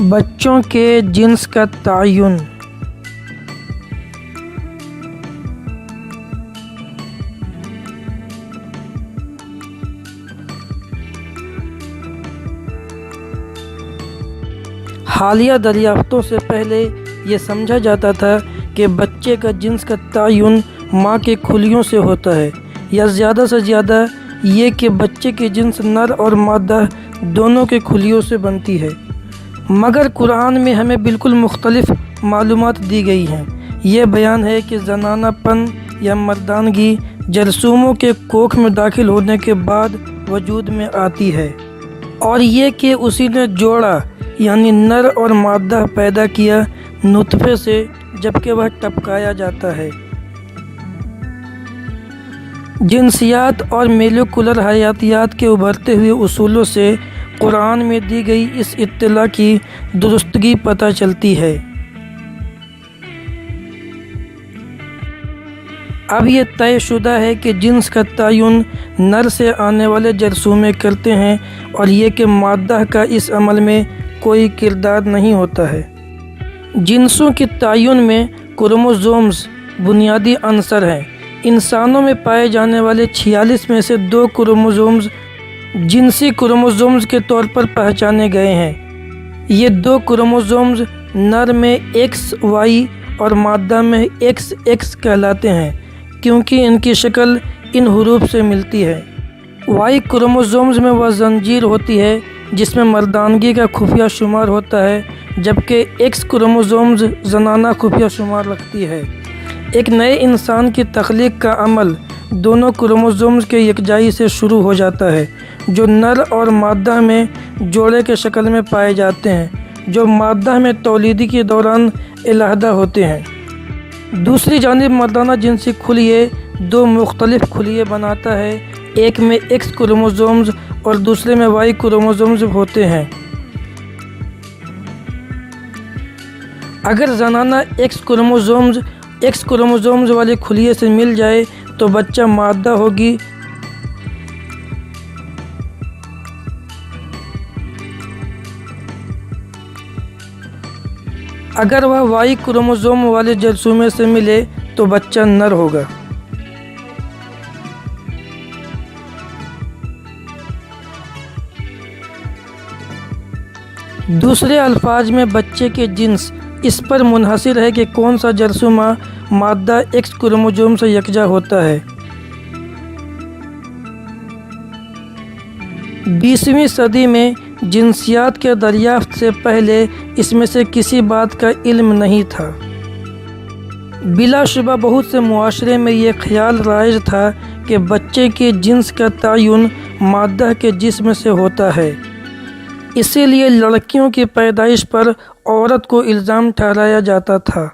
بچوں کے جنس کا تعین۔ حالیہ دریافتوں سے پہلے یہ سمجھا جاتا تھا کہ بچے کا جنس کا تعین ماں کے کھلیوں سے ہوتا ہے، یا زیادہ سے زیادہ یہ کہ بچے کی جنس نر اور مادہ دونوں کے کھلیوں سے بنتی ہے، مگر قرآن میں ہمیں بالکل مختلف معلومات دی گئی ہیں۔ یہ بیان ہے کہ زنانہ پن یا مردانگی جرثوموں کے کوکھ میں داخل ہونے کے بعد وجود میں آتی ہے، اور یہ کہ اسی نے جوڑا یعنی نر اور مادہ پیدا کیا نطفے سے جبکہ وہ ٹپکایا جاتا ہے۔ جنسیات اور میلیکولر حیاتیات کے ابھرتے ہوئے اصولوں سے قرآن میں دی گئی اس اطلاع کی درستگی پتہ چلتی ہے۔ اب یہ طے شدہ ہے کہ جنس کا تعین نر سے آنے والے جرثومے کرتے ہیں، اور یہ کہ مادہ کا اس عمل میں کوئی کردار نہیں ہوتا ہے۔ جنسوں کے تعین میں کروموزومز بنیادی عنصر ہیں۔ انسانوں میں پائے جانے والے 46 میں سے 2 کروموزومز جنسی کروموزومز کے طور پر پہچانے گئے ہیں۔ یہ 2 کروموزومز نر میں XY اور مادہ میں XX کہلاتے ہیں، کیونکہ ان کی شکل ان حروف سے ملتی ہے۔ Y کروموزومز میں وہ زنجیر ہوتی ہے جس میں مردانگی کا خفیہ شمار ہوتا ہے، جبکہ X کروموزومز زنانہ خفیہ شمار رکھتی ہے۔ ایک نئے انسان کی تخلیق کا عمل دونوں کروموزومز کے یکجائی سے شروع ہو جاتا ہے، جو نر اور مادہ میں جوڑے کے شکل میں پائے جاتے ہیں، جو مادہ میں تولیدی کے دوران علیحدہ ہوتے ہیں۔ دوسری جانب مردانہ جنسی خلیے 2 مختلف خلیے بناتا ہے، ایک میں X کروموزومز اور دوسرے میں Y کروموزومز ہوتے ہیں۔ اگر زنانہ X کروموزومز والے خلیے سے مل جائے تو بچہ مادہ ہوگی، اگر وہ Y کروموزوم والے جرثومے سے ملے تو بچہ نر ہوگا۔ دوسرے الفاظ میں بچے کے جنس اس پر منحصر ہے کہ کون سا جرثومہ مادہ X کروموزوم سے یکجا ہوتا ہے۔ 20ویں صدی میں جنسیات کے دریافت سے پہلے اس میں سے کسی بات کا علم نہیں تھا۔ بلا شبہ بہت سے معاشرے میں یہ خیال رائج تھا کہ بچے کے جنس کا تعین مادہ کے جسم سے ہوتا ہے، اسی لیے لڑکیوں کی پیدائش پر عورت کو الزام ٹھہرایا جاتا تھا۔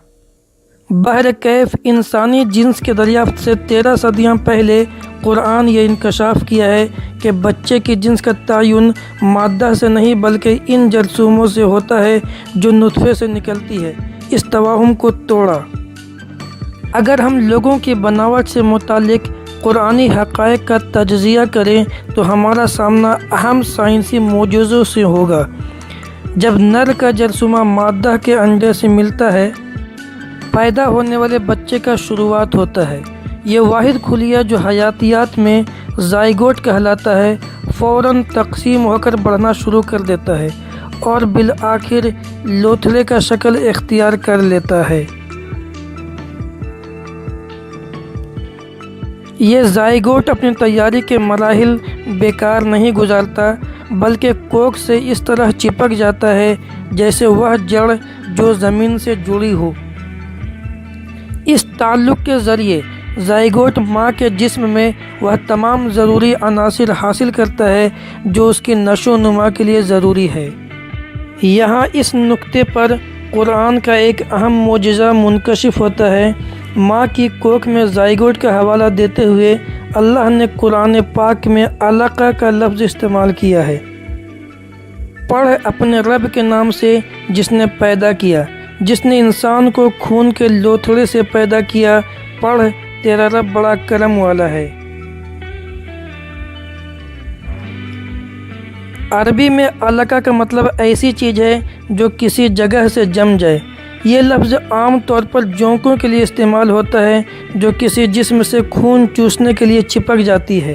بہرکیف انسانی جنس کے دریافت سے 13 صدیاں پہلے قرآن یہ انکشاف کیا ہے کہ بچے کی جنس کا تعین مادہ سے نہیں بلکہ ان جرثوموں سے ہوتا ہے جو نطفے سے نکلتی ہے۔ اس توہم کو توڑا۔ اگر ہم لوگوں کی بناوٹ سے متعلق قرآنی حقائق کا تجزیہ کریں تو ہمارا سامنا اہم سائنسی معجزوں سے ہوگا۔ جب نر کا جرثومہ مادہ کے انڈے سے ملتا ہے، پیدا ہونے والے بچے کا شروعات ہوتا ہے۔ یہ واحد خلیہ جو حیاتیات میں زائگوٹ کہلاتا ہے، فوراً تقسیم ہو کر بڑھنا شروع کر دیتا ہے اور بالآخر لوتھڑے کا شکل اختیار کر لیتا ہے۔ یہ زائگوٹ اپنی تیاری کے مراحل بیکار نہیں گزارتا، بلکہ کوکھ سے اس طرح چپک جاتا ہے جیسے وہ جڑ جو زمین سے جڑی ہو۔ اس تعلق کے ذریعے زائگوٹ ماں کے جسم میں وہ تمام ضروری عناصر حاصل کرتا ہے جو اس کی نشو و نما کے لیے ضروری ہے۔ یہاں اس نقطے پر قرآن کا ایک اہم معجزہ منکشف ہوتا ہے۔ ماں کی کوکھ میں زائگوٹ کا حوالہ دیتے ہوئے اللہ نے قرآن پاک میں علقہ کا لفظ استعمال کیا ہے۔ پڑھ اپنے رب کے نام سے جس نے پیدا کیا، جس نے انسان کو خون کے لوتھڑے سے پیدا کیا، پڑھ تیرا رب بڑا کرم والا ہے۔ عربی میں علقہ کا مطلب ایسی چیز ہے جو کسی جگہ سے جم جائے۔ یہ لفظ عام طور پر جونکوں کے لیے استعمال ہوتا ہے جو کسی جسم سے خون چوسنے کے لیے چپک جاتی ہے۔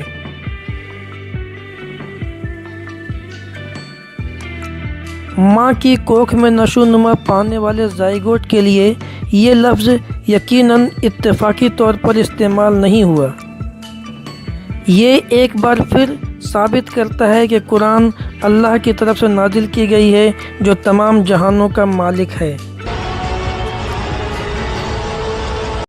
ماں کی کوکھ میں نشو نما پانے والے زائگوٹ کے لیے یہ لفظ یقیناً اتفاقی طور پر استعمال نہیں ہوا۔ یہ ایک بار پھر ثابت کرتا ہے کہ قرآن اللہ کی طرف سے نازل کی گئی ہے جو تمام جہانوں کا مالک ہے۔